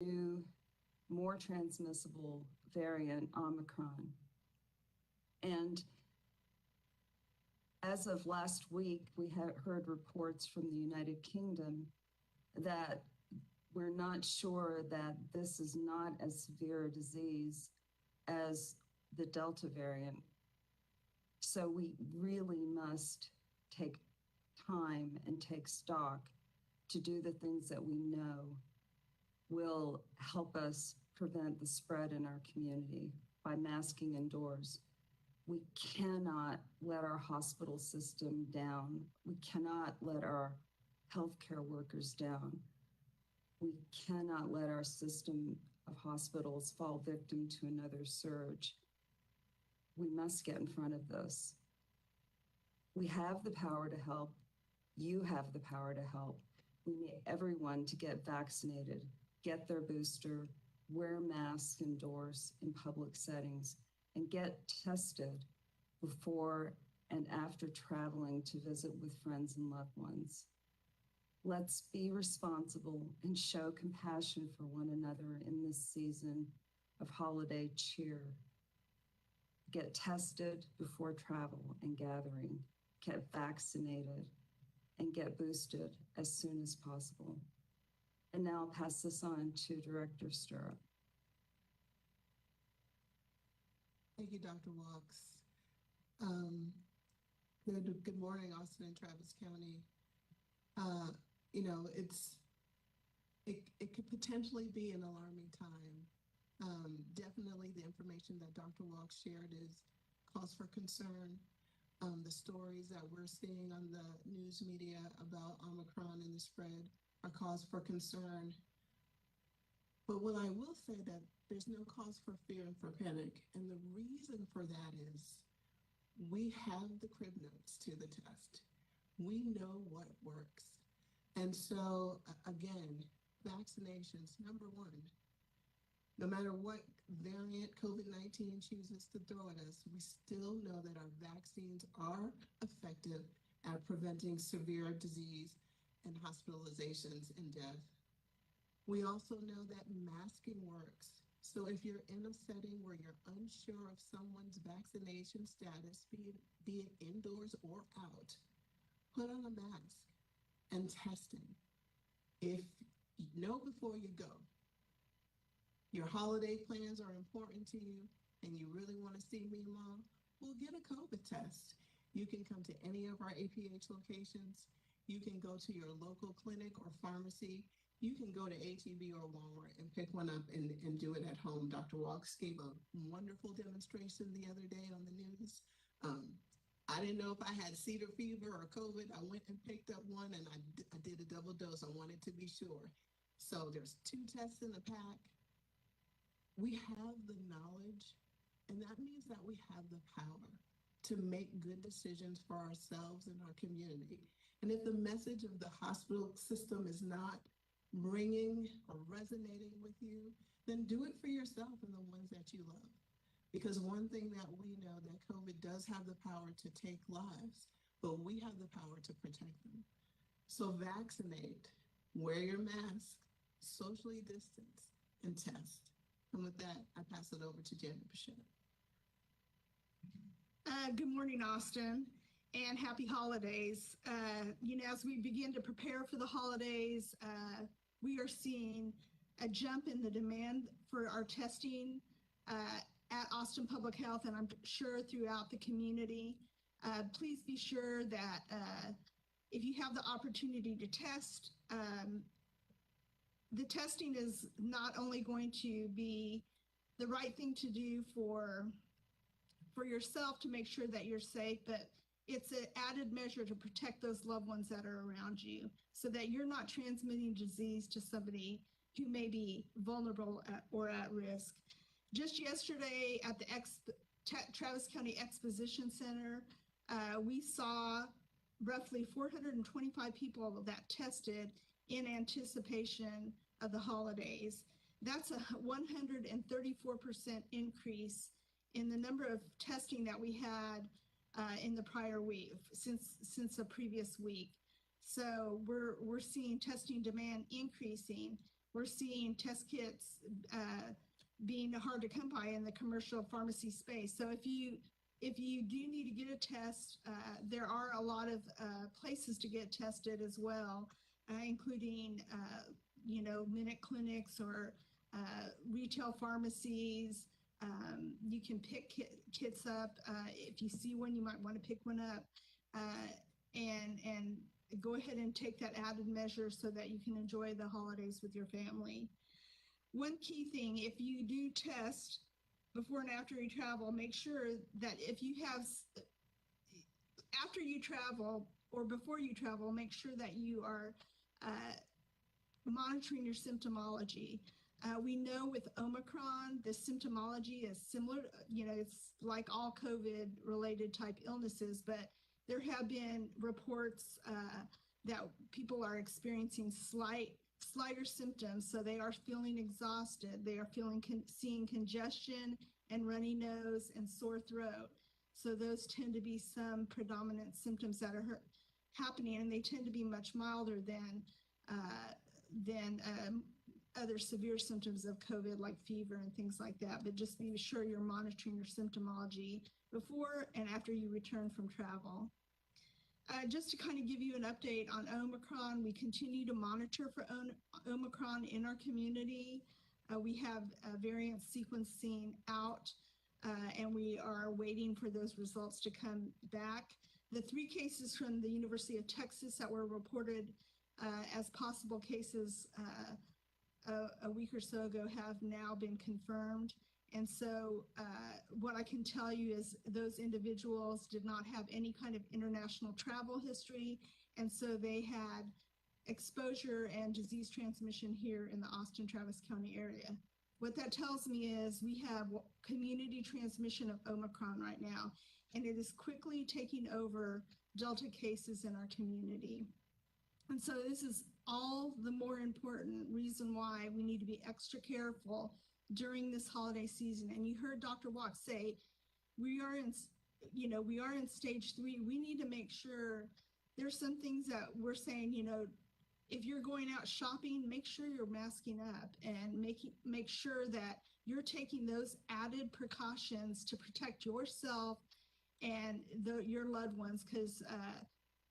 new, more transmissible variant, Omicron. And as of last week, we heard reports from the United Kingdom that we're not sure that this is not as severe a disease as the Delta variant. So we really must take time and take stock to do the things that we know will help us prevent the spread in our community by masking indoors. We cannot let our hospital system down. We cannot let our healthcare workers down. We cannot let our system of hospitals fall victim to another surge. We must get in front of this. We have the power to help. You have the power to help. We need everyone to get vaccinated, get their booster, wear masks indoors in public settings, and get tested before and after traveling to visit with friends and loved ones. Let's be responsible and show compassion for one another in this season of holiday cheer. Get tested before travel and gathering, get vaccinated, and get boosted as soon as possible. And now I'll pass this on to Director Stirrup. Thank you, Dr. Walks. Good morning, Austin and Travis County. It could potentially be an alarming time. Definitely the information that Dr. Walks shared is cause for concern. The stories that we're seeing on the news media about Omicron and the spread are cause for concern. But what I will say that there's no cause for fear and for panic. And the reason for that is we have the crib notes to the test. We know what works. And so again, vaccinations, number one, no matter what variant COVID-19 chooses to throw at us, we still know that our vaccines are effective at preventing severe disease and hospitalizations and death. We also know that masking works. So if you're in a setting where you're unsure of someone's vaccination status, be it indoors or out, put on a mask and testing. If you know before you go, your holiday plans are important to you and you really want to see me, Mom, well, get a COVID test. You can come to any of our APH locations. You can go to your local clinic or pharmacy. You can go to H-E-B or Walmart and pick one up and do it at home. Dr. Walks gave a wonderful demonstration the other day on the news. I didn't know if I had cedar fever or COVID. I went and picked up one and I did a double dose. I wanted to be sure. So there's 2 tests in the pack. We have the knowledge, and that means that we have the power to make good decisions for ourselves and our community. And if the message of the hospital system is not ringing or resonating with you, then do it for yourself and the ones that you love. Because one thing that we know, that COVID does have the power to take lives, but we have the power to protect them. So vaccinate, wear your mask, socially distance, and test. And with that, I pass it over to Janet Pichette. Good morning, Austin, and happy holidays. As we begin to prepare for the holidays, we are seeing a jump in the demand for our testing at Austin Public Health, and I'm sure throughout the community. Please be sure that if you have the opportunity to test, the testing is not only going to be the right thing to do for yourself to make sure that you're safe, but it's an added measure to protect those loved ones that are around you so that you're not transmitting disease to somebody who may be vulnerable or at risk. Just yesterday at the Travis County Exposition Center, we saw roughly 425 people that tested in anticipation of the holidays. That's a 134% increase in the number of testing that we had in the prior week, since the previous week. So we're seeing testing demand increasing. we're seeing test kits being hard to come by in the commercial pharmacy space. So if you do need to get a test, there are a lot of places to get tested as well, including minute clinics or retail pharmacies. You can pick kits up. If you see one, you might want to pick one up and go ahead and take that added measure so that you can enjoy the holidays with your family. One key thing, if you do test before and after you travel, make sure that if you have, after you travel or before you travel, make sure that you are monitoring your symptomology. We know with Omicron, the symptomology is similar, it's like all COVID related type illnesses, but there have been reports that people are experiencing slighter symptoms. So they are feeling exhausted. They are seeing congestion and runny nose and sore throat. So those tend to be some predominant symptoms that are happening, and they tend to be much milder than other severe symptoms of COVID, like fever and things like that. But just be sure you're monitoring your symptomology before and after you return from travel. Just to kind of give you an update on Omicron, we continue to monitor for Omicron in our community. We have variant sequencing out, and we are waiting for those results to come back. The 3 cases from the University of Texas that were reported as possible cases a week or so ago have now been confirmed. And so what I can tell you is those individuals did not have any kind of international travel history. And so they had exposure and disease transmission here in the Austin-Travis County area. What that tells me is we have community transmission of Omicron right now, and it is quickly taking over Delta cases in our community. And so this is all the more important reason why we need to be extra careful during this holiday season. And you heard Dr. Walk say, we are in stage 3. We need to make sure there's some things that we're saying, if you're going out shopping, make sure you're masking up and make sure that you're taking those added precautions to protect yourself and your loved ones, because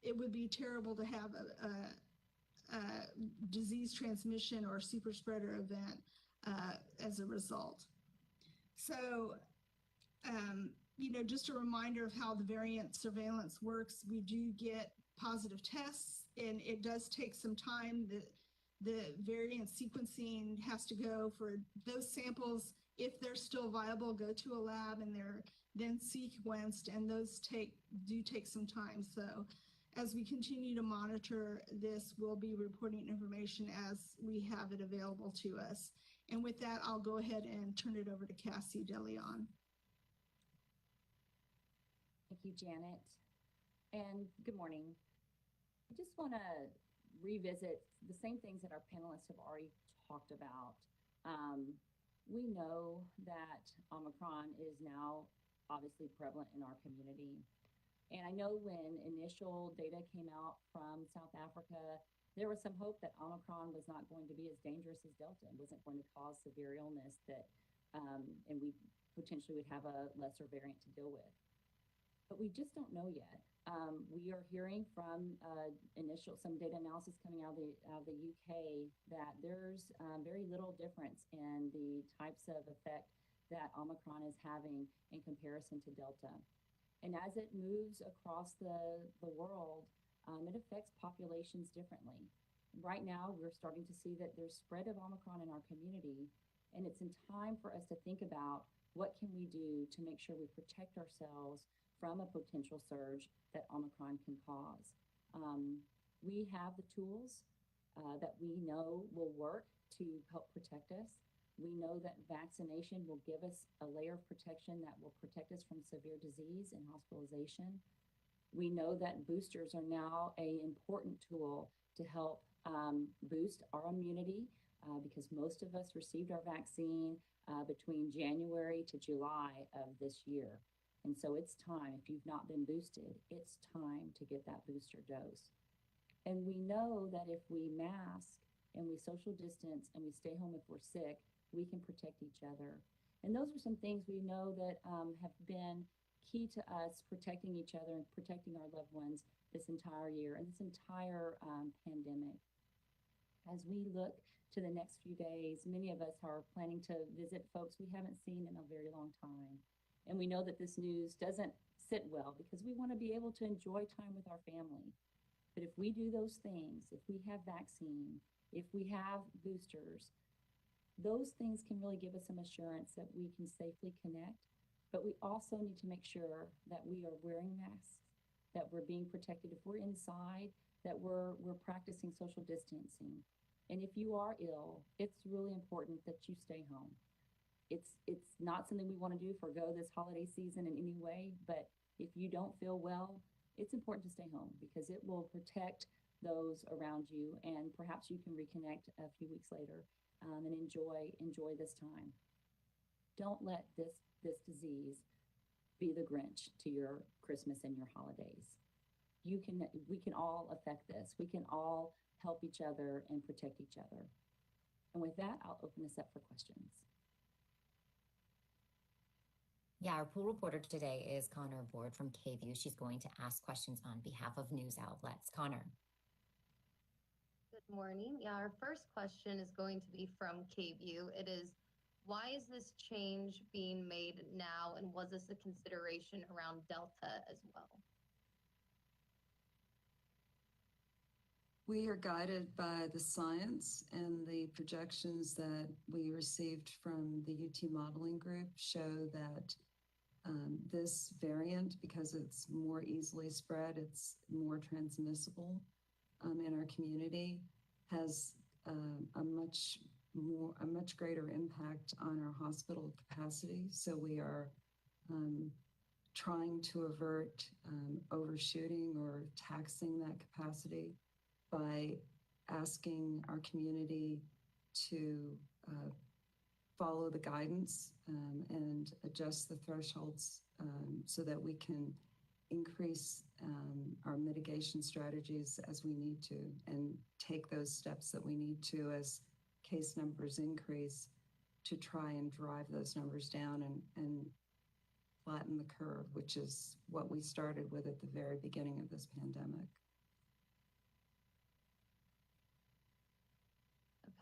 it would be terrible to have a disease transmission or super spreader event as a result. So, just a reminder of how the variant surveillance works. We do get positive tests, and it does take some time. The variant sequencing has to go for those samples. If they're still viable, go to a lab and they're then sequenced, and those do take some time. So as we continue to monitor this, we'll be reporting information as we have it available to us. And with that, I'll go ahead and turn it over to Cassie DeLeon. Thank you, Janet. And good morning. I just want to revisit the same things that our panelists have already talked about. We know that Omicron is now obviously prevalent in our community. And I know when initial data came out from South Africa, there was some hope that Omicron was not going to be as dangerous as Delta and wasn't going to cause severe illness, and we potentially would have a lesser variant to deal with. But we just don't know yet. We are hearing from some data analysis coming out of the UK that there's very little difference in the types of effect that Omicron is having in comparison to Delta. And as it moves across the world, it affects populations differently. Right now, we're starting to see that there's spread of Omicron in our community, and it's in time for us to think about what can we do to make sure we protect ourselves from a potential surge that Omicron can cause. We have the tools that we know will work to help protect us. We know that vaccination will give us a layer of protection that will protect us from severe disease and hospitalization. We know that boosters are now an important tool to help boost our immunity because most of us received our vaccine between January to July of this year. And so it's time, if you've not been boosted, it's time to get that booster dose. And we know that if we mask and we social distance and we stay home if we're sick, we can protect each other. And those are some things we know that have been key to us protecting each other and protecting our loved ones this entire year and this entire pandemic. As we look to the next few days, many of us are planning to visit folks we haven't seen in a very long time. And we know that this news doesn't sit well because we want to be able to enjoy time with our family. But if we do those things, if we have vaccine, if we have boosters, those things can really give us some assurance that we can safely connect. But we also need to make sure that we are wearing masks, that we're being protected. If we're inside, that we're practicing social distancing. And if you are ill, it's really important that you stay home. It's not something we want to do forgo this holiday season in any way, but if you don't feel well, it's important to stay home because it will protect those around you, and perhaps you can reconnect a few weeks later and enjoy this time. Don't let this disease be the Grinch to your Christmas and your holidays. We can all affect this. We can all help each other and protect each other. And with that, I'll open this up for questions. Yeah, our pool reporter today is Connor Ward from KView. She's going to ask questions on behalf of news outlets. Connor. Good morning. Yeah, our first question is going to be from KView. It is, why is this change being made now, and was this a consideration around Delta as well? We are guided by the science, and the projections that we received from the UT modeling group show that this variant, because it's more easily spread, it's more transmissible in our community, has a much greater impact on our hospital capacity. So we are trying to avert overshooting or taxing that capacity by asking our community to follow the guidance and adjust the thresholds so that we can increase our mitigation strategies as we need to, and take those steps that we need to as case numbers increase to try and drive those numbers down and flatten the curve, which is what we started with at the very beginning of this pandemic.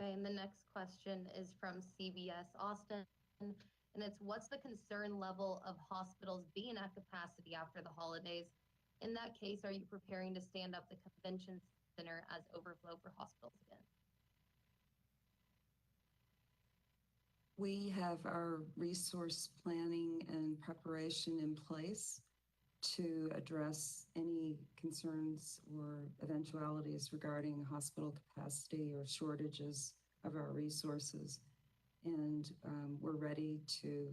Okay, and the next question is from CBS Austin, and it's, what's the concern level of hospitals being at capacity after the holidays? In that case, are you preparing to stand up the convention center as overflow for hospitals again? We have our resource planning and preparation in place to address any concerns or eventualities regarding hospital capacity or shortages of our resources. And we're ready to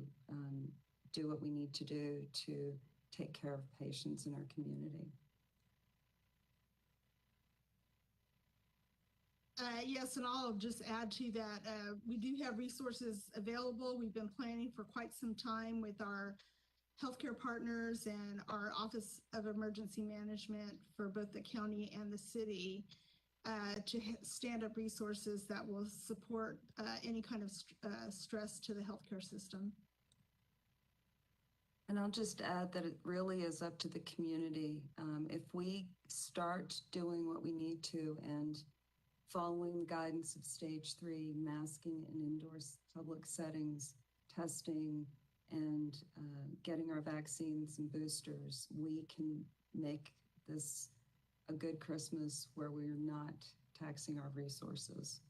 do what we need to do to take care of patients in our community. Yes, and I'll just add to that. We do have resources available. We've been planning for quite some time with our healthcare partners and our Office of Emergency Management for both the county and the city to stand up resources that will support any kind of stress to the healthcare system. And I'll just add that it really is up to the community. If we start doing what we need to and following the guidance of stage 3, masking in indoor public settings, testing, and getting our vaccines and boosters, we can make this a good Christmas where we're not taxing our resources.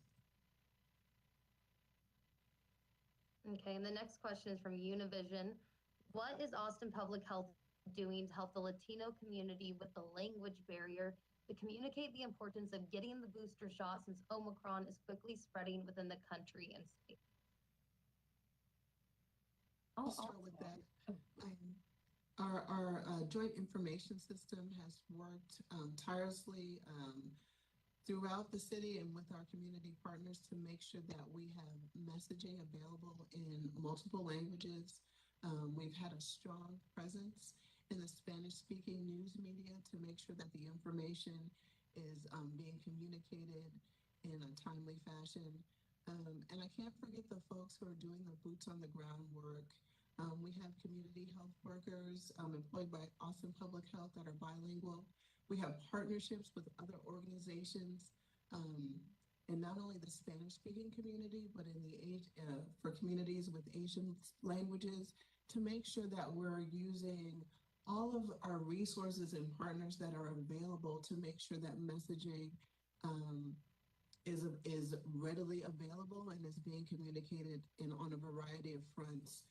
Okay, and the next question is from Univision. What is Austin Public Health doing to help the Latino community with the language barrier to communicate the importance of getting the booster shot, since Omicron is quickly spreading within the country and state? I'll start with that. Our joint information system has worked tirelessly throughout the city and with our community partners to make sure that we have messaging available in multiple languages. We've had a strong presence in the Spanish-speaking news media to make sure that the information is being communicated in a timely fashion. And I can't forget the folks who are doing the boots on the ground work. We have community health workers employed by Austin Public Health that are bilingual. We have partnerships with other organizations, in not only the Spanish-speaking community, but in for communities with Asian languages, to make sure that we're using all of our resources and partners that are available to make sure that messaging is readily available and is being communicated on a variety of fronts.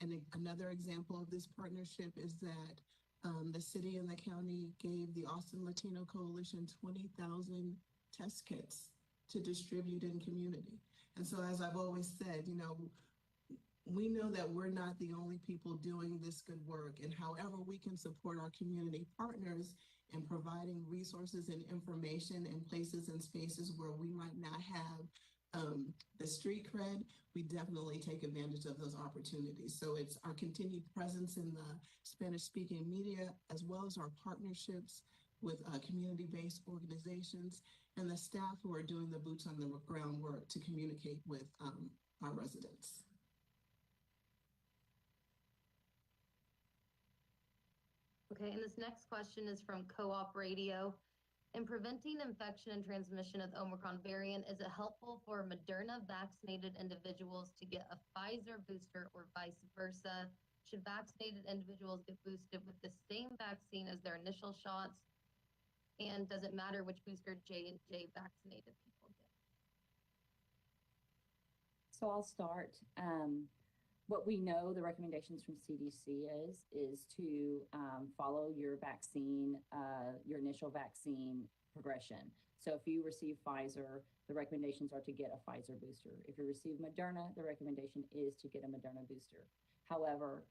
And another example of this partnership is that the city and the county gave the Austin Latino Coalition 20,000 test kits to distribute in community. And so, as I've always said, we know that we're not the only people doing this good work, and however we can support our community partners in providing resources and information in places and spaces where we might not have the street cred, we definitely take advantage of those opportunities. So it's our continued presence in the Spanish-speaking media, as well as our partnerships with community-based organizations and the staff who are doing the boots on the ground work to communicate with our residents. Okay, and this next question is from Co-op Radio. In preventing infection and transmission of the Omicron variant, is it helpful for Moderna vaccinated individuals to get a Pfizer booster or vice versa? Should vaccinated individuals get boosted with the same vaccine as their initial shots? And does it matter which booster J&J vaccinated people get? So I'll start. What we know the recommendations from CDC is to follow your vaccine, your initial vaccine progression. So if you receive Pfizer, the recommendations are to get a Pfizer booster. If you receive Moderna, the recommendation is to get a Moderna booster. However,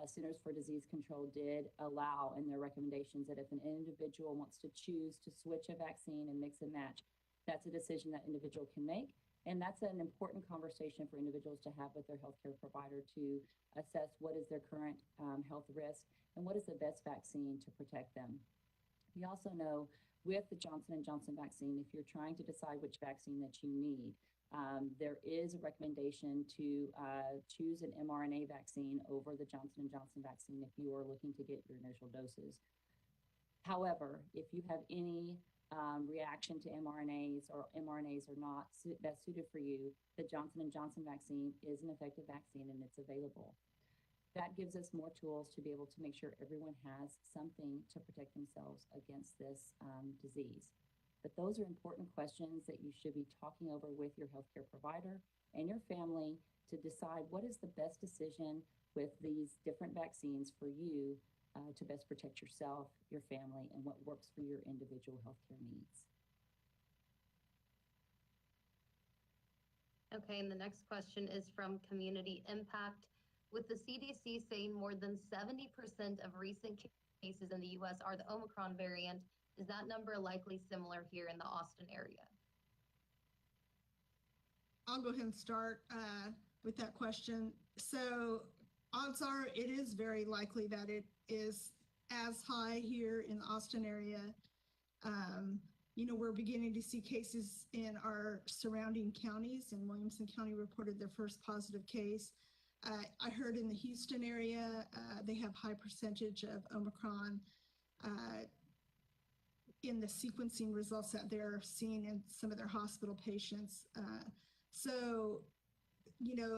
Centers for Disease Control did allow in their recommendations that if an individual wants to choose to switch a vaccine and mix and match, that's a decision that individual can make. And that's an important conversation for individuals to have with their healthcare provider to assess what is their current health risk and what is the best vaccine to protect them. We also know with the Johnson & Johnson vaccine, if you're trying to decide which vaccine that you need, there is a recommendation to choose an mRNA vaccine over the Johnson & Johnson vaccine if you are looking to get your initial doses. However, if you have any reaction to mRNAs or mRNAs are not best suited for you, the Johnson & Johnson vaccine is an effective vaccine and it's available. That gives us more tools to be able to make sure everyone has something to protect themselves against this disease. But those are important questions that you should be talking over with your healthcare provider and your family to decide what is the best decision with these different vaccines for you to best protect yourself, your family, and what works for your individual healthcare needs. Okay, and the next question is from Community Impact. With the CDC saying more than 70% of recent cases in the U.S. are the Omicron variant, is that number likely similar here in the Austin area? I'll go ahead and start with that question. So odds are it is very likely that it is as high here in the Austin area. We're beginning to see cases in our surrounding counties, and Williamson County reported their first positive case. I heard in the Houston area, they have high percentage of Omicron in the sequencing results that they're seeing in some of their hospital patients. So,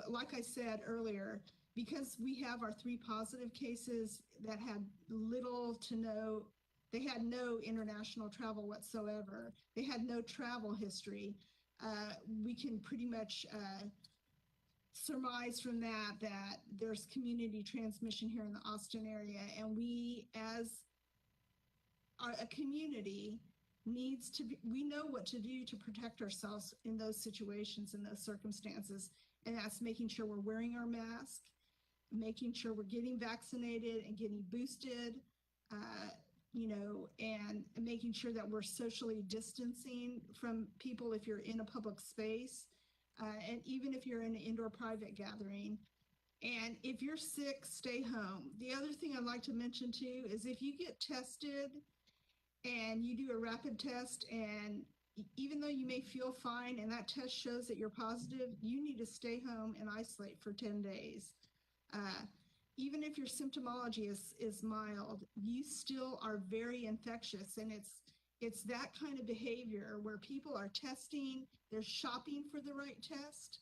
like I said earlier, because we have our 3 positive cases that had little to no, they had no international travel whatsoever. They had no travel history. We can pretty much surmise from that there's community transmission here in the Austin area. And we, as a community, we know what to do to protect ourselves in those situations, in those circumstances. And that's making sure we're wearing our mask, making sure we're getting vaccinated and getting boosted, and making sure that we're socially distancing from people if you're in a public space, and even if you're in an indoor private gathering. And if you're sick, stay home. The other thing I'd like to mention too is if you get tested and you do a rapid test and even though you may feel fine and that test shows that you're positive, you need to stay home and isolate for 10 days. Even if your symptomology is mild, you still are very infectious. And it's that kind of behavior where people are testing, they're shopping for the right test.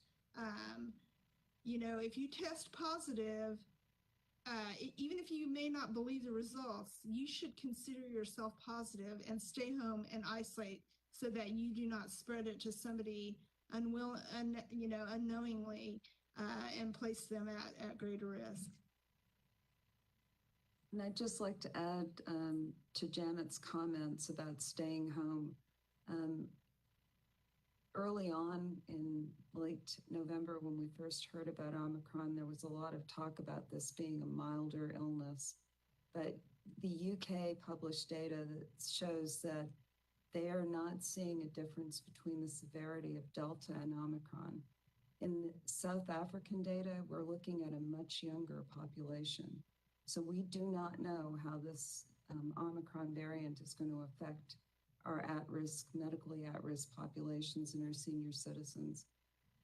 If you test positive, even if you may not believe the results, you should consider yourself positive and stay home and isolate so that you do not spread it to somebody unknowingly, and place them at greater risk. And I'd just like to add to Janet's comments about staying home. Early on in late November, when we first heard about Omicron, there was a lot of talk about this being a milder illness. But the UK published data that shows that they are not seeing a difference between the severity of Delta and Omicron. In South African data, we're looking at a much younger population. So we do not know how this Omicron variant is going to affect our at-risk, medically at-risk populations and our senior citizens.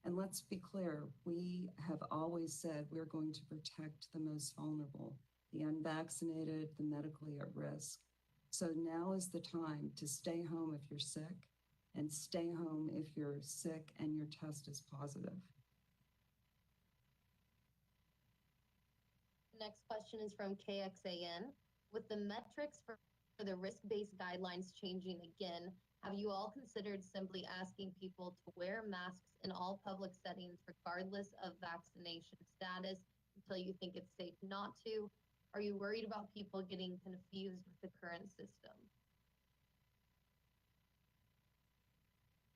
And let's be clear, we have always said we're going to protect the most vulnerable, the unvaccinated, the medically at risk. So now is the time to stay home if you're sick, and stay home if you're sick and your test is positive. The next question is from KXAN. With the metrics for the risk-based guidelines changing again, have you all considered simply asking people to wear masks in all public settings regardless of vaccination status until you think it's safe not to? Are you worried about people getting confused with the current system?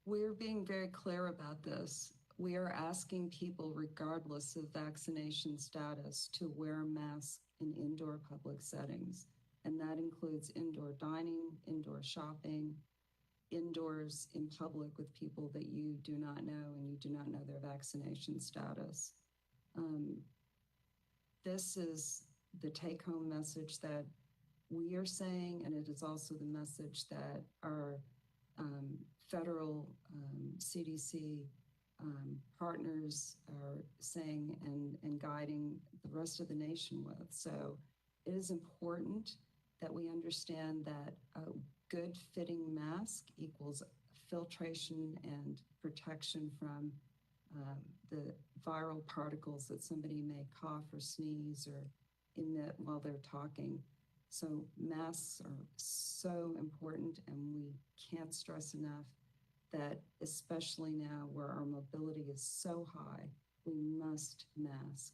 We're being very clear about this. We are asking people, regardless of vaccination status, to wear masks in indoor public settings. And that includes indoor dining, indoor shopping, indoors in public with people that you do not know and you do not know their vaccination status. This is the take-home message that we are saying, and it is also the message that our federal CDC partners are saying and guiding the rest of the nation with. So it is important that we understand that a good fitting mask equals filtration and protection from the viral particles that somebody may cough or sneeze or emit while they're talking. So masks are so important, and we can't stress enough that, especially now where our mobility is so high, we must mask.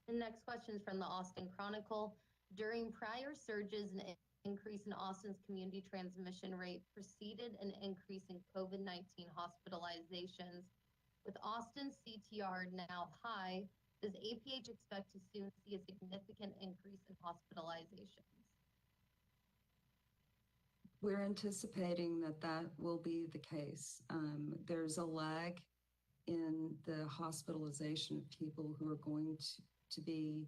The next question is from the Austin Chronicle. During prior surges, an increase in Austin's community transmission rate preceded an increase in COVID-19 hospitalizations. With Austin's CTR now high, does APH expect to soon see a significant increase in hospitalizations? We're anticipating that that will be the case. There's a lag in the hospitalization of people who are going to be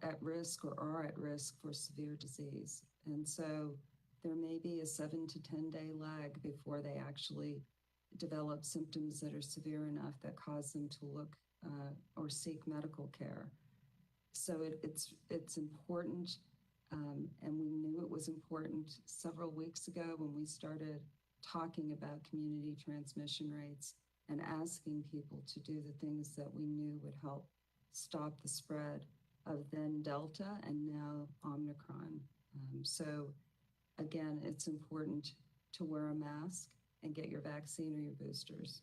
at risk or are at risk for severe disease. And so there may be a 7 to 10 day lag before they actually develop symptoms that are severe enough that cause them to look or seek medical care. So it's important, and we knew it was important several weeks ago when we started talking about community transmission rates and asking people to do the things that we knew would help stop the spread of then Delta and now Omicron. So again, it's important to wear a mask and get your vaccine or your boosters.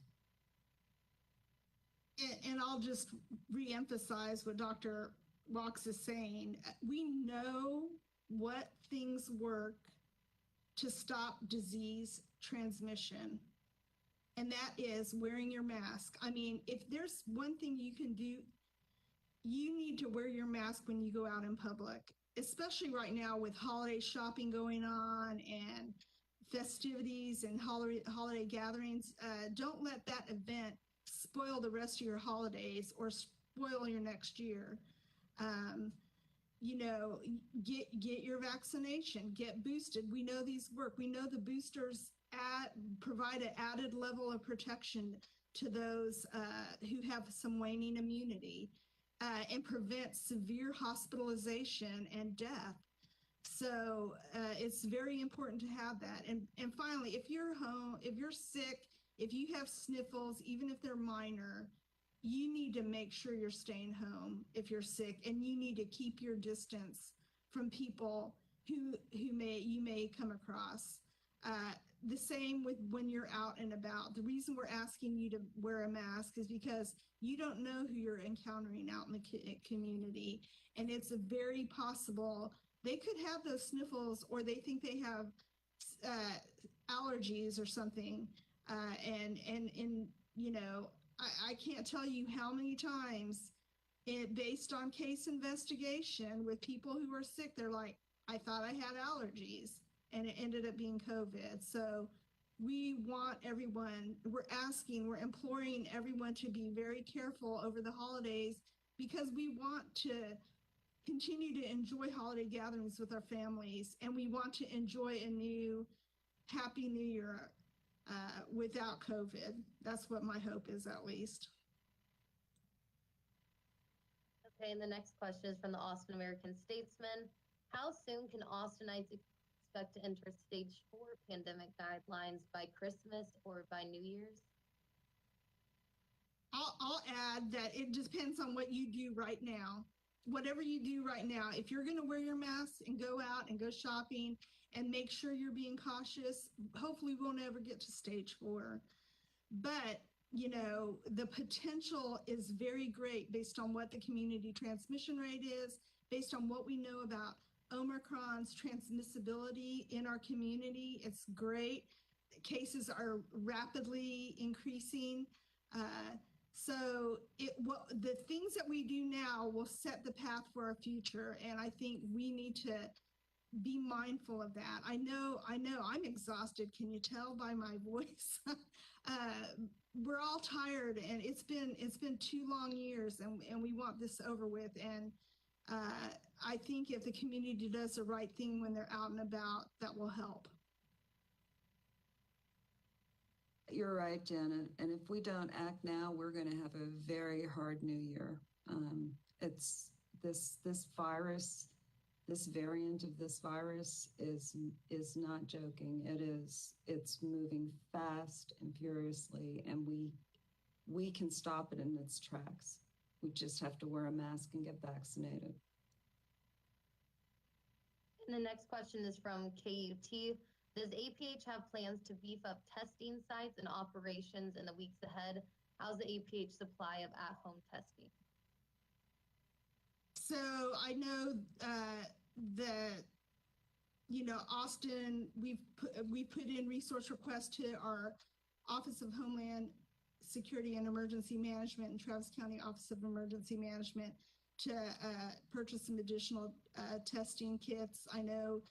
And I'll just reemphasize what Dr. Rox is saying. We know what things work to stop disease transmission, and that is wearing your mask. I mean, if there's one thing you can do, you need to wear your mask when you go out in public, especially right now with holiday shopping going on and festivities and holiday gatherings. Don't let that event spoil the rest of your holidays or spoil your next year. get your vaccination, get boosted. We know these work. We know the boosters provide an added level of protection to those who have some waning immunity and prevent severe hospitalization and death. So it's very important to have that. And finally, if you're home, if you're sick, if you have sniffles, even if they're minor, you need to make sure you're staying home if you're sick, and you need to keep your distance from people who you may come across. The same with when you're out and about. The reason we're asking you to wear a mask is because you don't know who you're encountering out in the community, and it's a very possible they could have those sniffles, or they think they have allergies or something, and I can't tell you how many times, based on case investigation with people who are sick, they're like, I thought I had allergies, and it ended up being COVID. So we want everyone, we're imploring everyone to be very careful over the holidays, because we want to continue to enjoy holiday gatherings with our families, and we want to enjoy a new happy new year without COVID. That's what my hope is, at least. Okay, and the next question is from the Austin American Statesman. How soon can Austinites expect to enter stage 4 pandemic guidelines, by Christmas or by New Year's? I'll add that it depends on what you do right now. Whatever you do right now, if you're going to wear your mask and go out and go shopping and make sure you're being cautious, hopefully we won't ever get to stage 4. But, the potential is very great based on what the community transmission rate is, based on what we know about Omicron's transmissibility in our community. It's great. Cases are rapidly increasing. So the things that we do now will set the path for our future. And I think we need to be mindful of that. I know I'm exhausted. Can you tell by my voice? We're all tired, and it's been 2 long years, and we want this over with. And I think if the community does the right thing when they're out and about, that will help. You're right, Janet. And if we don't act now, we're going to have a very hard new year. It's this virus, this variant of this virus is not joking. It's moving fast and furiously, and we can stop it in its tracks. We just have to wear a mask and get vaccinated. And the next question is from KUT. Does APH have plans to beef up testing sites and operations in the weeks ahead? How's the APH supply of at-home testing? So I know that, Austin, we put in resource requests to our Office of Homeland Security and Emergency Management and Travis County Office of Emergency Management to purchase some additional testing kits. I know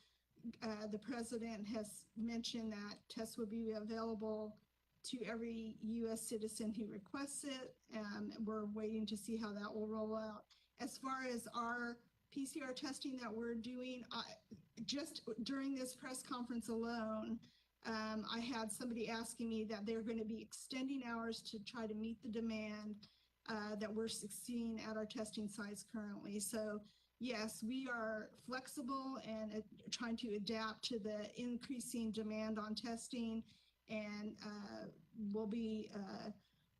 the president has mentioned that tests will be available to every U.S. citizen who requests it. We're waiting to see how that will roll out. As far as our PCR testing that we're doing, just during this press conference alone, I had somebody asking me that they're going to be extending hours to try to meet the demand that we're seeing at our testing sites currently. So yes, we are flexible and trying to adapt to the increasing demand on testing, and we'll be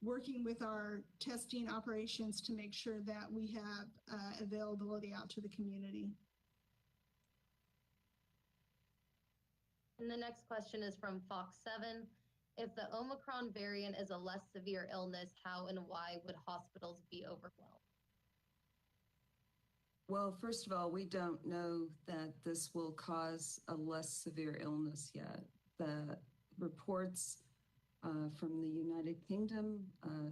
working with our testing operations to make sure that we have availability out to the community. And the next question is from Fox 7. If the Omicron variant is a less severe illness, how and why would hospitals be overwhelmed? Well, first of all, we don't know that this will cause a less severe illness yet. The reports from the United Kingdom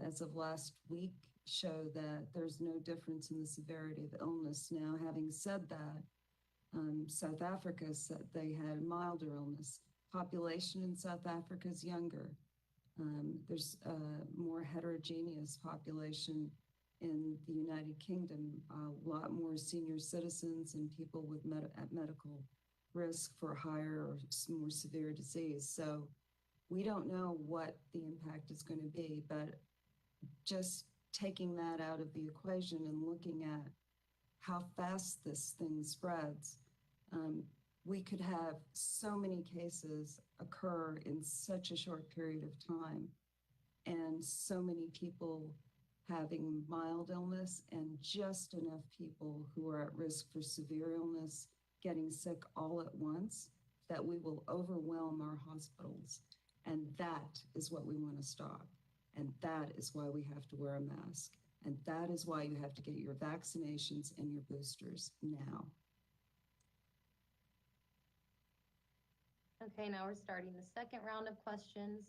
as of last week show that there's no difference in the severity of illness. Now, having said that, South Africa said they had milder illness. Population in South Africa is younger. There's a more heterogeneous population in the United Kingdom, a lot more senior citizens and people with at medical risk for higher or more severe disease. So we don't know what the impact is going to be, but just taking that out of the equation and looking at how fast this thing spreads, we could have so many cases occur in such a short period of time, and so many people having mild illness and just enough people who are at risk for severe illness getting sick all at once, that we will overwhelm our hospitals. And that is what we want to stop. And that is why we have to wear a mask. And that is why you have to get your vaccinations and your boosters now. Okay, now we're starting the second round of questions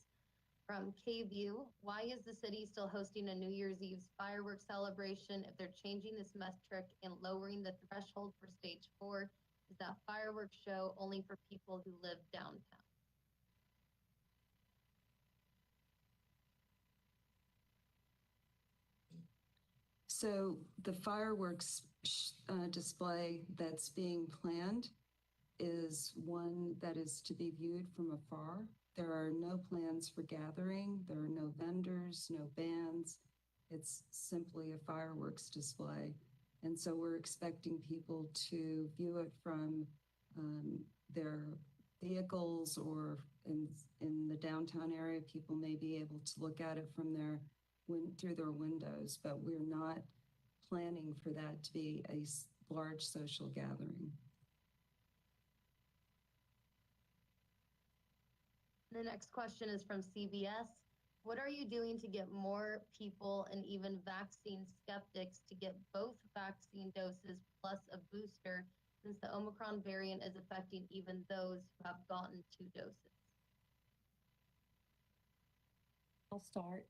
from KView. Why is the city still hosting a New Year's Eve fireworks celebration if they're changing this metric and lowering the threshold for stage 4? Is that fireworks show only for people who live downtown? So the fireworks display that's being planned is one that is to be viewed from afar. There are no plans for gathering. There are no vendors, no bands. It's simply a fireworks display. And so we're expecting people to view it from their vehicles, or in the downtown area, people may be able to look at it from through their windows, but we're not planning for that to be a large social gathering. The next question is from CBS. What are you doing to get more people and even vaccine skeptics to get both vaccine doses plus a booster, since the Omicron variant is affecting even those who have gotten 2 doses? I'll start.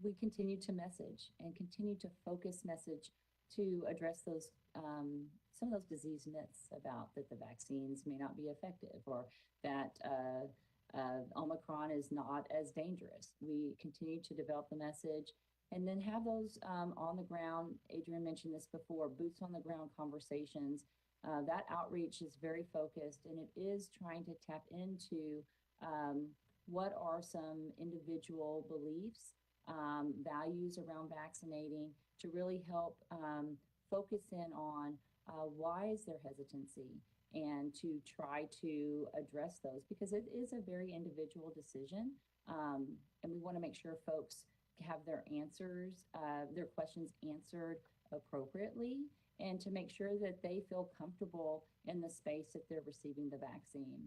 We continue to message and continue to focus message to address those some of those disease myths about that the vaccines may not be effective, or that Omicron is not as dangerous. We continue to develop the message and then have those on the ground. Adrian mentioned this before, boots on the ground conversations. That outreach is very focused, and it is trying to tap into what are some individual beliefs, values around vaccinating, to really help focus in on why is there hesitancy, and to try to address those, because it is a very individual decision. And we want to make sure folks have their answers, their questions answered appropriately, and to make sure that they feel comfortable in the space that they're receiving the vaccine.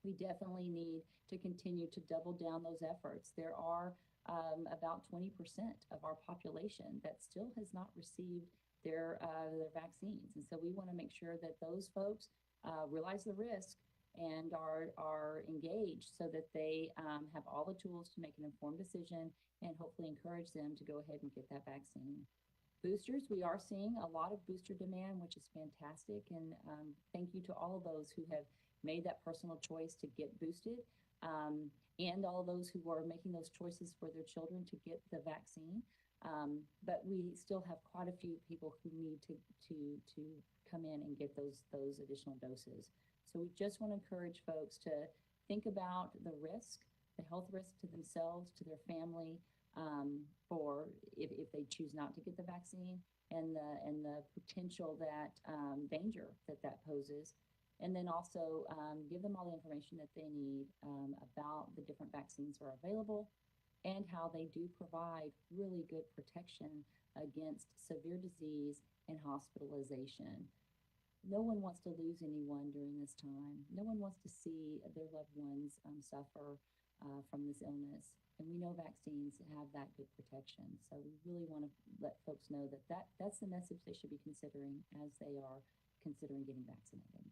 We definitely need to continue to double down those efforts. There are about 20% of our population that still has not received their vaccines. And so we want to make sure that those folks realize the risk and are engaged, so that they have all the tools to make an informed decision, and hopefully encourage them to go ahead and get that vaccine. Boosters, we are seeing a lot of booster demand, which is fantastic. And thank you to all of those who have made that personal choice to get boosted, and all those who are making those choices for their children to get the vaccine. But we still have quite a few people who need to come in and get those additional doses. So we just want to encourage folks to think about the risk, the health risk to themselves, to their family, for if they choose not to get the vaccine, and the potential that danger that poses. And then also give them all the information that they need about the different vaccines that are available, and how they do provide really good protection against severe disease and hospitalization. No one wants to lose anyone during this time. No one wants to see their loved ones suffer from this illness. And we know vaccines have that good protection. So we really want to let folks know that's the message they should be considering as they are considering getting vaccinated.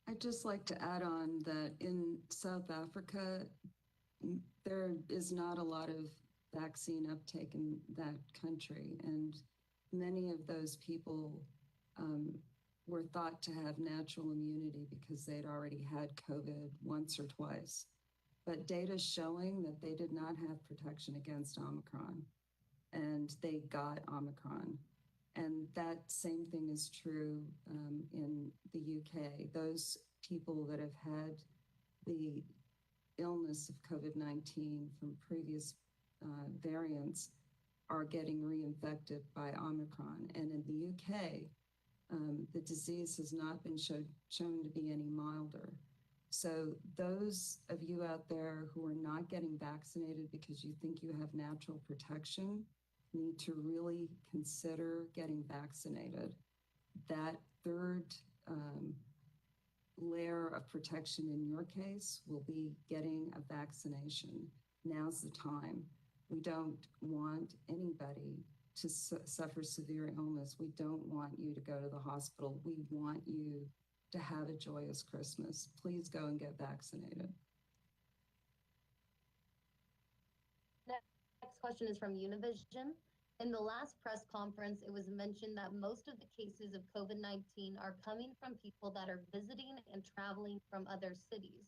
I'd just like to add on that in South Africa, there is not a lot of vaccine uptake in that country. And many of those people were thought to have natural immunity because they'd already had COVID once or twice. but data showing that they did not have protection against Omicron, and they got Omicron. And that same thing is true in the UK. Those people that have had the illness of COVID-19 from previous variants are getting reinfected by Omicron. And in the UK, the disease has not been shown to be any milder. So those of you out there who are not getting vaccinated because you think you have natural protection need to really consider getting vaccinated. That third layer of protection in your case will be getting a vaccination. Now's the time. We don't want anybody to suffer severe illness. We don't want you to go to the hospital. We want you to have a joyous Christmas. Please go and get vaccinated. Next question is from Univision. In the last press conference, it was mentioned that most of the cases of COVID-19 are coming from people that are visiting and traveling from other cities.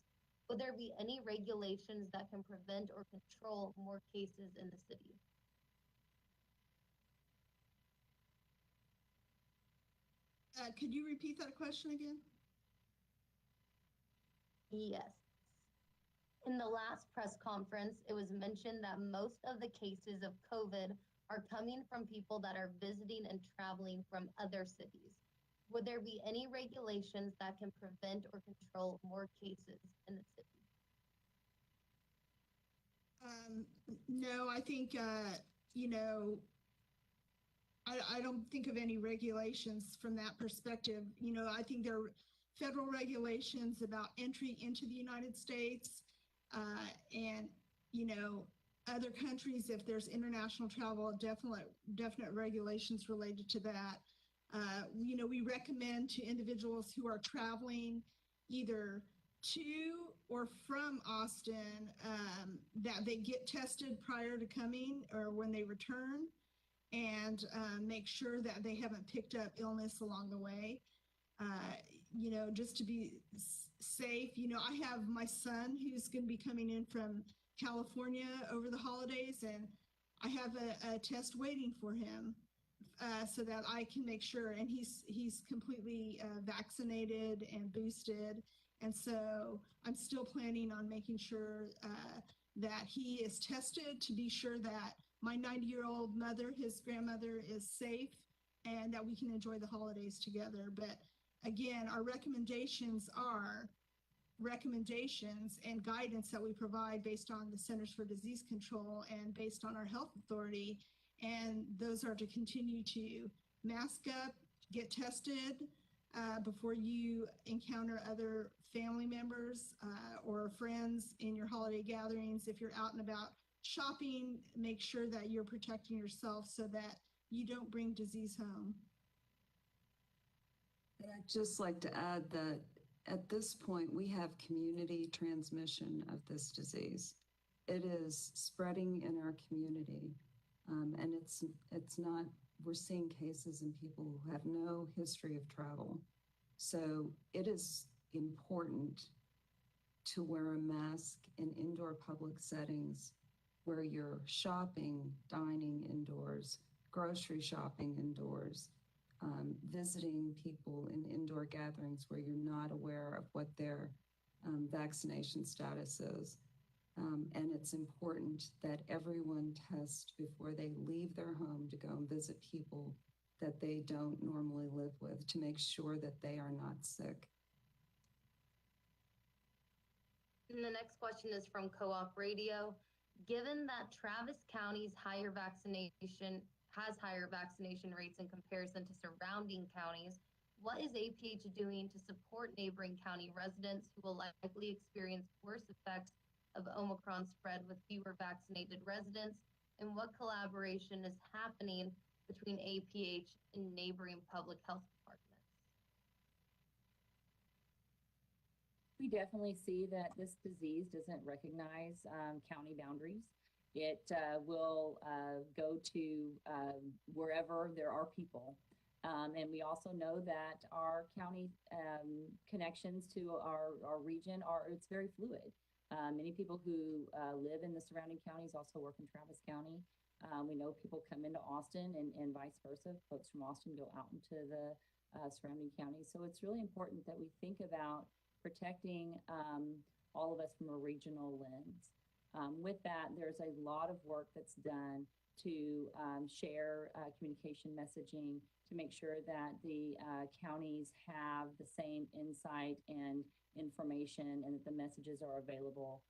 Will there be any regulations that can prevent or control more cases in the city? Could you repeat that question again? Yes. In the last press conference, it was mentioned that most of the cases of COVID are coming from people that are visiting and traveling from other cities. Would there be any regulations that can prevent or control more cases in the city? No, I think, I don't think of any regulations from that perspective. I think there are federal regulations about entry into the United States, and, other countries, if there's international travel, definite regulations related to that. We recommend to individuals who are traveling either to or from Austin that they get tested prior to coming or when they return, and make sure that they haven't picked up illness along the way. Just to be safe. I have my son who's going to be coming in from California over the holidays, and I have a test waiting for him so that I can make sure, and he's completely vaccinated and boosted. And so I'm still planning on making sure that he is tested to be sure that my 90-year-old mother, his grandmother, is safe and that we can enjoy the holidays together. But again, our recommendations are recommendations and guidance that we provide based on the Centers for Disease Control and based on our health authority. And those are to continue to mask up, get tested before you encounter other family members or friends in your holiday gatherings. If you're out and about shopping, make sure that you're protecting yourself so that you don't bring disease home. And I'd just like to add that at this point, we have community transmission of this disease. It is spreading in our community, and it's not, we're seeing cases in people who have no history of travel. So it is important to wear a mask in indoor public settings where you're shopping, dining indoors, grocery shopping indoors, visiting people in indoor gatherings where you're not aware of what their vaccination status is. And it's important that everyone test before they leave their home to go and visit people that they don't normally live with to make sure that they are not sick. And the next question is from Co-op Radio. Given that Travis County's higher vaccination rates in comparison to surrounding counties, what is APH doing to support neighboring county residents who will likely experience worse effects of Omicron spread with fewer vaccinated residents? And what collaboration is happening between APH and neighboring public health departments? We definitely see that this disease doesn't recognize county boundaries. It will go to wherever there are people. And we also know that our county connections to our region it's very fluid. Many people who live in the surrounding counties also work in Travis County. We know people come into Austin and vice versa. Folks from Austin go out into the surrounding counties. So it's really important that we think about protecting all of us from a regional lens. With that, there's a lot of work that's done to share communication messaging to make sure that the counties have the same insight and information and that the messages are available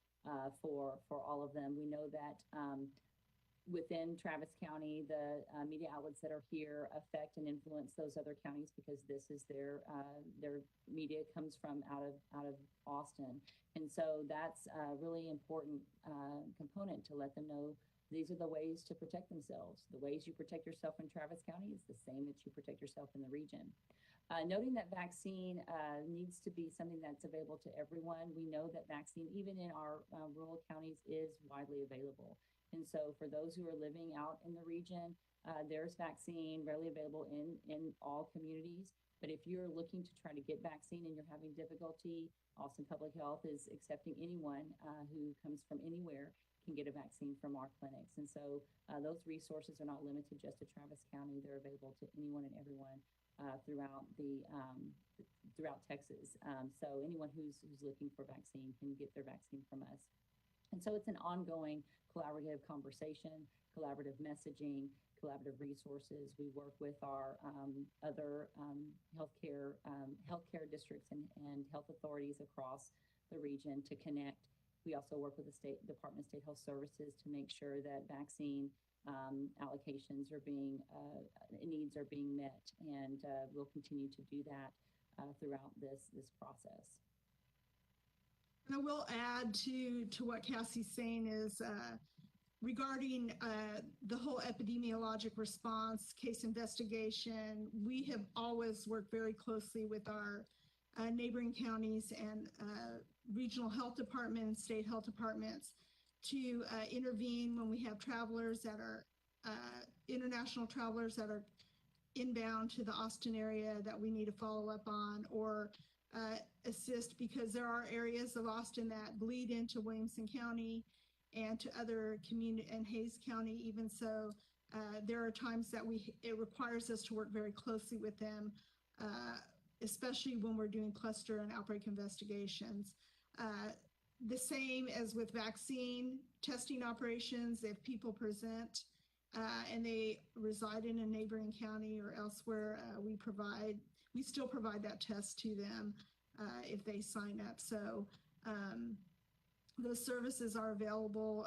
for all of them. We know that within Travis County, the media outlets that are here affect and influence those other counties because this is their media comes from out of Austin, and so that's a really important component to let them know these are the ways to protect themselves. The ways you protect yourself in Travis County is the same that you protect yourself in the region. Noting that vaccine needs to be something that's available to everyone. We know that vaccine, even in our rural counties, is widely available. And so for those who are living out in the region, there's vaccine readily available in all communities. But if you're looking to try to get vaccine and you're having difficulty, Austin Public Health is accepting anyone who comes from anywhere can get a vaccine from our clinics. And so those resources are not limited just to Travis County. They're available to anyone and everyone throughout Texas. So anyone who's looking for vaccine can get their vaccine from us. And so it's an ongoing collaborative conversation, collaborative messaging, collaborative resources. We work with our other healthcare districts and health authorities across the region to connect. We also work with the State Department of State Health Services to make sure that vaccine allocations are needs are being met, and we'll continue to do that throughout this process. And I will add to what Cassie's saying is regarding the whole epidemiologic response, case investigation. We have always worked very closely with our neighboring counties and regional health departments, state health departments to intervene when we have travelers that are international travelers that are inbound to the Austin area that we need to follow up on or assist, because there are areas of Austin that bleed into Williamson County and to other community and Hayes County. Even so, there are times that it requires us to work very closely with them, especially when we're doing cluster and outbreak investigations. The same as with vaccine testing operations. If people present and they reside in a neighboring county or elsewhere, we still provide that test to them if they sign up. So those services are available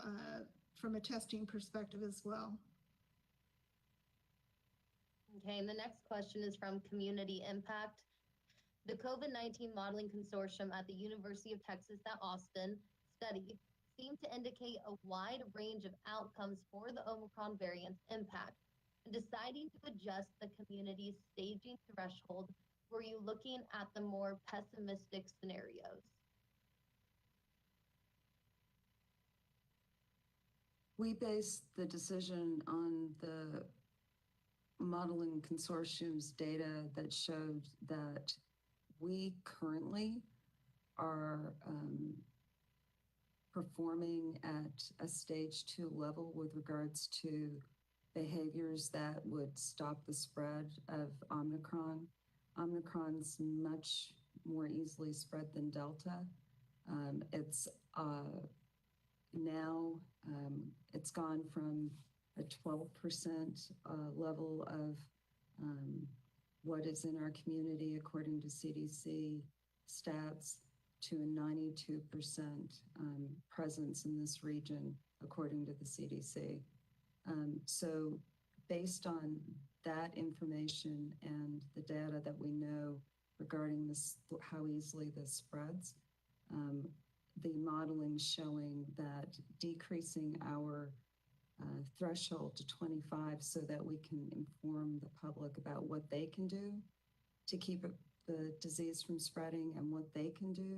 from a testing perspective as well. Okay, and the next question is from Community Impact. The COVID-19 Modeling Consortium at the University of Texas at Austin study seemed to indicate a wide range of outcomes for the Omicron variant's impact. In deciding to adjust the community's staging threshold, were you looking at the more pessimistic scenarios? We based the decision on the modeling consortium's data that showed that we currently are performing at a stage 2 level with regards to behaviors that would stop the spread of Omicron. Omicron's much more easily spread than Delta. It's now it's gone from a 12% level of what is in our community according to CDC stats to a 92% presence in this region according to the CDC. So based on that information and the data that we know regarding this, how easily this spreads, the modeling showing that decreasing our threshold to 25 so that we can inform the public about what they can do to keep the disease from spreading and what they can do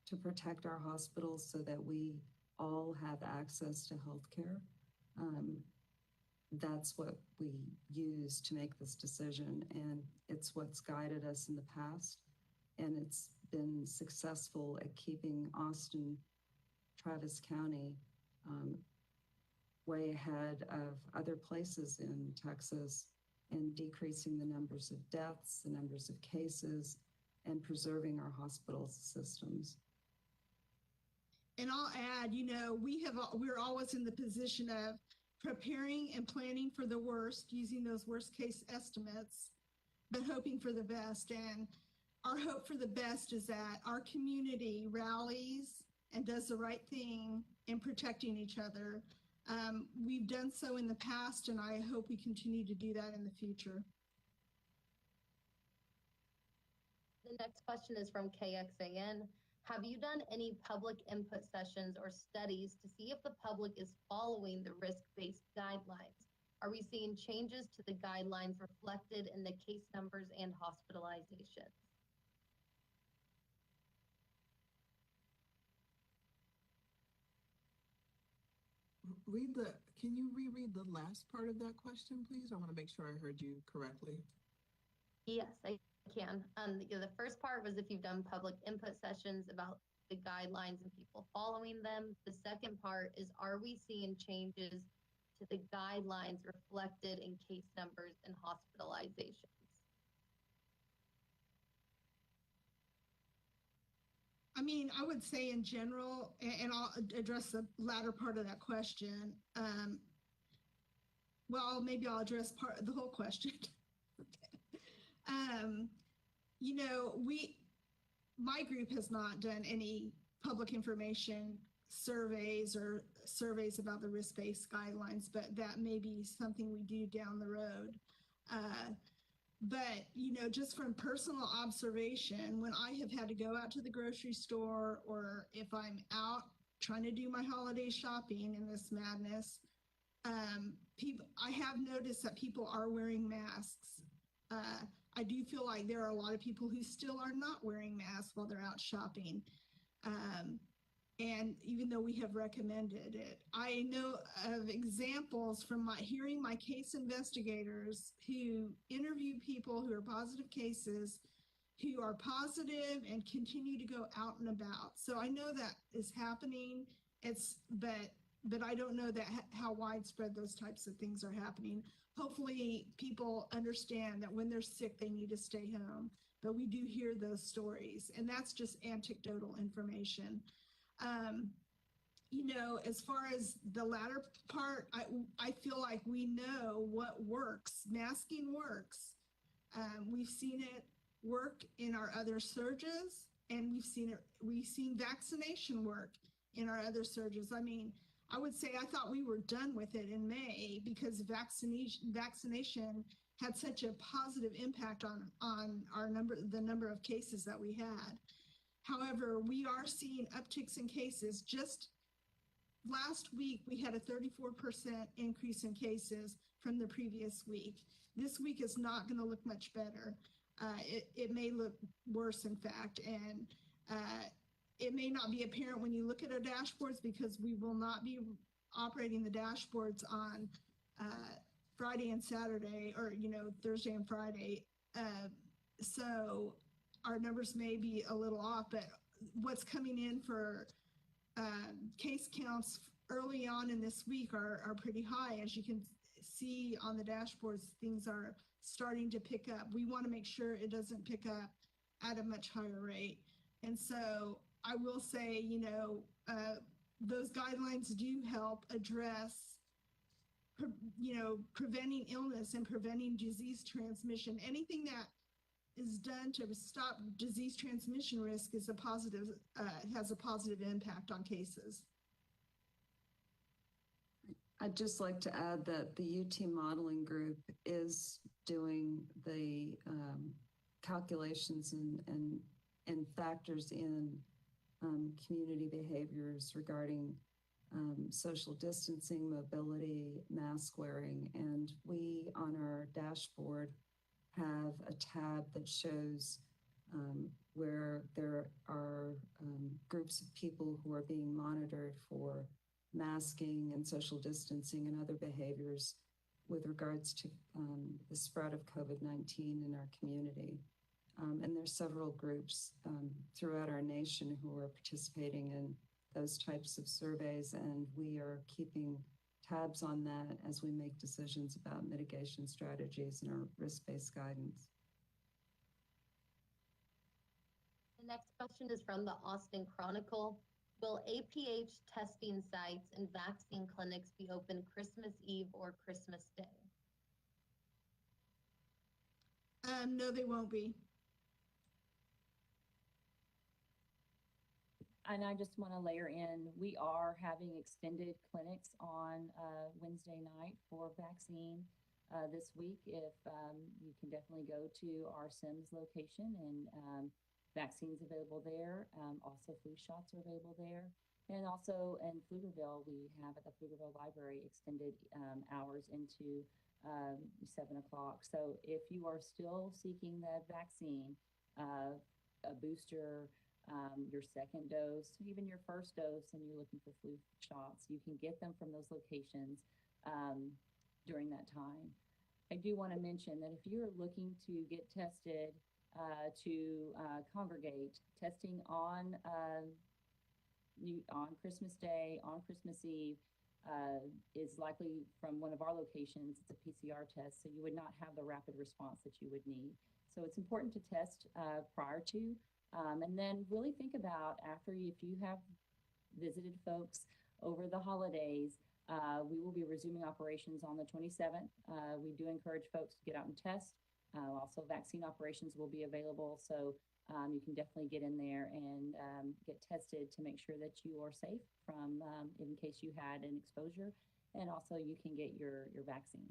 to protect our hospitals so that we all have access to healthcare. That's what we use to make this decision, and it's what's guided us in the past, and it's been successful at keeping Austin Travis County way ahead of other places in Texas in decreasing the numbers of deaths, the numbers of cases, and preserving our hospital systems. And I'll add, we're always in the position of preparing and planning for the worst, using those worst case estimates, but hoping for the best. And our hope for the best is that our community rallies and does the right thing in protecting each other. We've done so in the past, and I hope we continue to do that in the future. The next question is from KXAN. Have you done any public input sessions or studies to see if the public is following the risk-based guidelines? Are we seeing changes to the guidelines reflected in the case numbers and hospitalizations? Can you reread the last part of that question, please? I want to make sure I heard you correctly. Yes, I can. The first part was if you've done public input sessions about the guidelines and people following them. The second part is, are we seeing changes to the guidelines reflected in case numbers and hospitalizations? I mean, I would say in general, and I'll address the latter part of that question. Well, maybe I'll address the whole question. My group has not done any public information surveys or surveys about the risk-based guidelines, but that may be something we do down the road. But, just from personal observation, when I have had to go out to the grocery store, or if I'm out trying to do my holiday shopping in this madness, I have noticed that people are wearing masks. I do feel like there are a lot of people who still are not wearing masks while they're out shopping. And even though we have recommended it, I know of examples from hearing my case investigators who interview people who are positive cases, who are positive and continue to go out and about. So I know that is happening. But I don't know how widespread those types of things are happening. Hopefully people understand that when they're sick, they need to stay home. But we do hear those stories, and that's just anecdotal information. As far as the latter part, I feel like we know what works. Masking works. We've seen it work in our other surges, and we've seen vaccination work in our other surges. I mean, I would say I thought we were done with it in May because vaccination had such a positive impact on the number of cases that we had. However, we are seeing upticks in cases. Just last week, we had a 34% increase in cases from the previous week. This week is not going to look much better. It may look worse, in fact, and it may not be apparent when you look at our dashboards because we will not be operating the dashboards on Friday and Saturday, or Thursday and Friday. So our numbers may be a little off, but what's coming in for case counts early on in this week are pretty high. As you can see on the dashboards, things are starting to pick up. We want to make sure it doesn't pick up at a much higher rate. And so I will say, those guidelines do help address, preventing illness and preventing disease transmission. Anything that is done to stop disease transmission risk is has a positive impact on cases. I'd just like to add that the UT modeling group is doing the calculations and factors in community behaviors regarding social distancing, mobility, mask wearing, and we on our dashboard have a tab that shows where there are groups of people who are being monitored for masking and social distancing and other behaviors with regards to the spread of COVID-19 in our community. And there's several groups throughout our nation who are participating in those types of surveys, and we are keeping tabs on that as we make decisions about mitigation strategies and our risk-based guidance. The next question is from the Austin Chronicle. Will APH testing sites and vaccine clinics be open Christmas Eve or Christmas Day? No, they won't be. And I just want to layer in, we are having extended clinics on Wednesday night for vaccine this week. If you can definitely go to our Sims location, and vaccines available there. Also flu shots are available there. And also in Pflugerville, we have at the Pflugerville Library extended hours into 7 o'clock. So if you are still seeking that vaccine, a booster, your second dose, even your first dose, and you're looking for flu shots, you can get them from those locations during that time. I do want to mention that if you're looking to get tested to congregate, testing on Christmas Day, on Christmas Eve, is likely from one of our locations. It's a PCR test, so you would not have the rapid response that you would need. So it's important to test prior to, and then really think about if you have visited folks over the holidays. We will be resuming operations on the 27th. We do encourage folks to get out and test. Also, vaccine operations will be available, so you can definitely get in there and get tested to make sure that you are safe from in case you had an exposure, and also you can get your vaccine.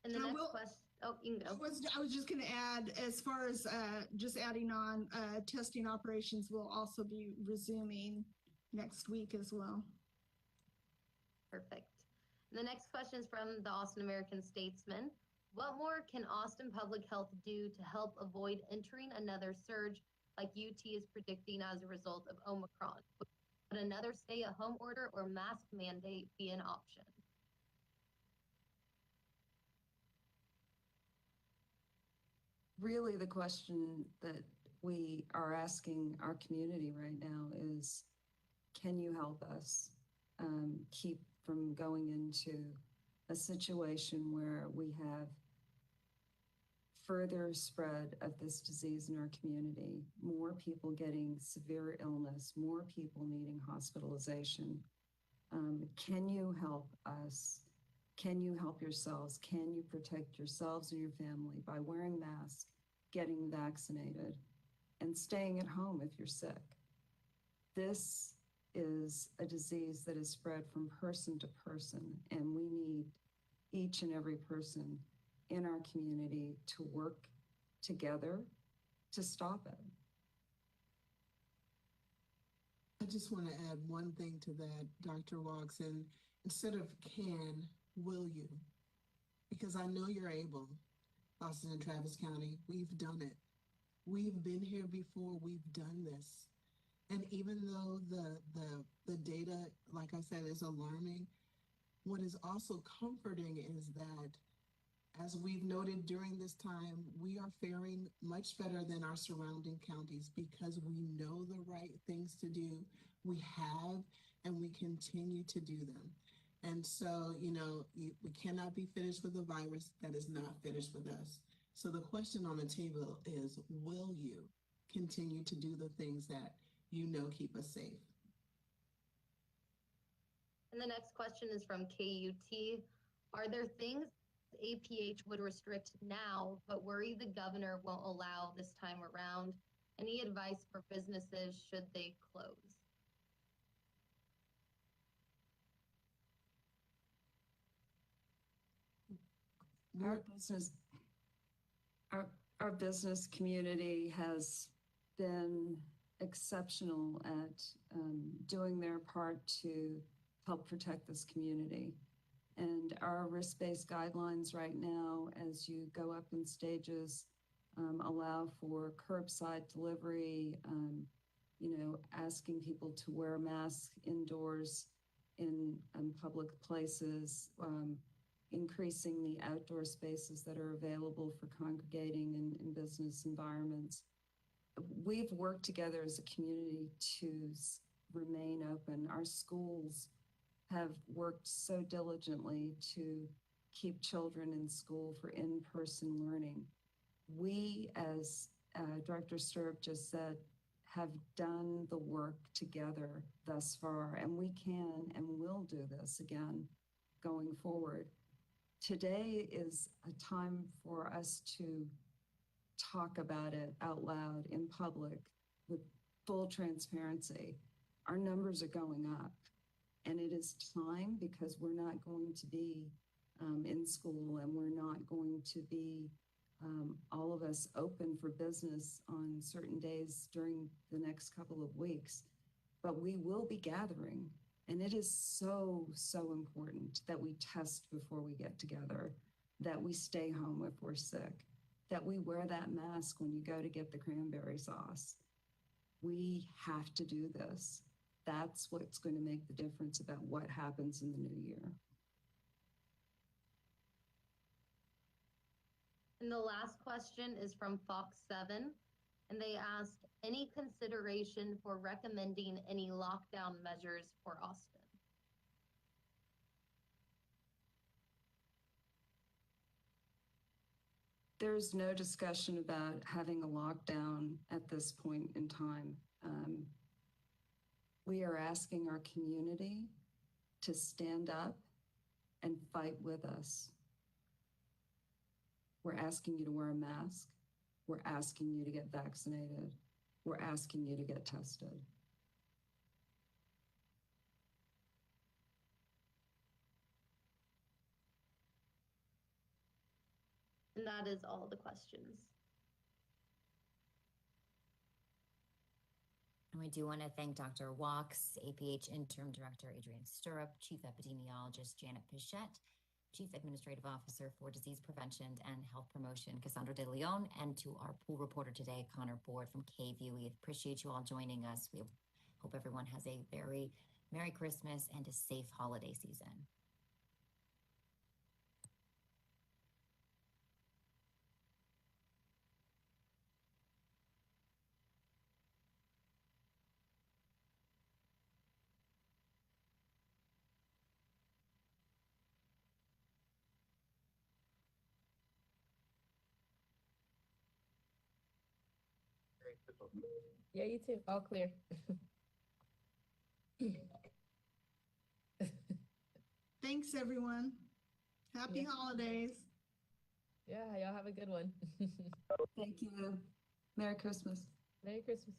And the next question, oh, you can go. I was just going to add, as far as just adding on, testing operations will also be resuming next week as well. Perfect. The next question is from the Austin American Statesman. What more can Austin Public Health do to help avoid entering another surge like UT is predicting as a result of Omicron? Would another stay-at-home order or mask mandate be an option? Really, the question that we are asking our community right now is, can you help us keep from going into a situation where we have further spread of this disease in our community, more people getting severe illness, more people needing hospitalization? Can you help us? Can you help yourselves? Can you protect yourselves and your family by wearing masks, getting vaccinated, and staying at home if you're sick? This is a disease that is spread from person to person, and we need each and every person in our community to work together to stop it. I just want to add one thing to that, Dr. Watson. Instead of can, will you? Because I know you're able. Austin and Travis County, we've done it. We've been here before. We've done this. And even though the data, like I said, is alarming, what is also comforting is that, as we've noted during this time, we are faring much better than our surrounding counties because we know the right things to do. We have, and we continue to do them. And so, we cannot be finished with a virus that is not finished with us. So the question on the table is, will you continue to do the things that keep us safe? And the next question is from KUT. Are there things APH would restrict now, but worry the governor won't allow this time around? Any advice for businesses should they close? Our business community has been exceptional at doing their part to help protect this community. And our risk-based guidelines right now, as you go up in stages, allow for curbside delivery, asking people to wear masks indoors in public places, increasing the outdoor spaces that are available for congregating in business environments. we've worked together as a community to remain open. Our schools have worked so diligently to keep children in school for in-person learning. We, as Director Stirrup just said, have done the work together thus far, and we can and will do this again going forward. Today is a time for us to talk about it out loud in public with full transparency. Our numbers are going up, and it is time, because we're not going to be in school, and we're not going to be all of us open for business on certain days during the next couple of weeks. But we will be gathering, and it is so, so important that we test before we get together, that we stay home if we're sick, that we wear that mask when you go to get the cranberry sauce. We have to do this. That's what's going to make the difference about what happens in the new year. And the last question is from Fox 7, and they asked, any consideration for recommending any lockdown measures for Austin? There's no discussion about having a lockdown at this point in time. We are asking our community to stand up and fight with us. We're asking you to wear a mask. We're asking you to get vaccinated. We're asking you to get tested. And that is all the questions. And we do want to thank Dr. Walks, APH Interim Director Adrian Stirrup, Chief Epidemiologist Janet Pichette, Chief Administrative Officer for Disease Prevention and Health Promotion, Cassandra De Leon, and to our pool reporter today, Connor Board from KView. We appreciate you all joining us. We hope everyone has a very Merry Christmas and a safe holiday season. Yeah, you too. All clear. Thanks, everyone. Happy Yeah. holidays. Yeah, y'all have a good one. Thank you. Merry Christmas. Merry Christmas.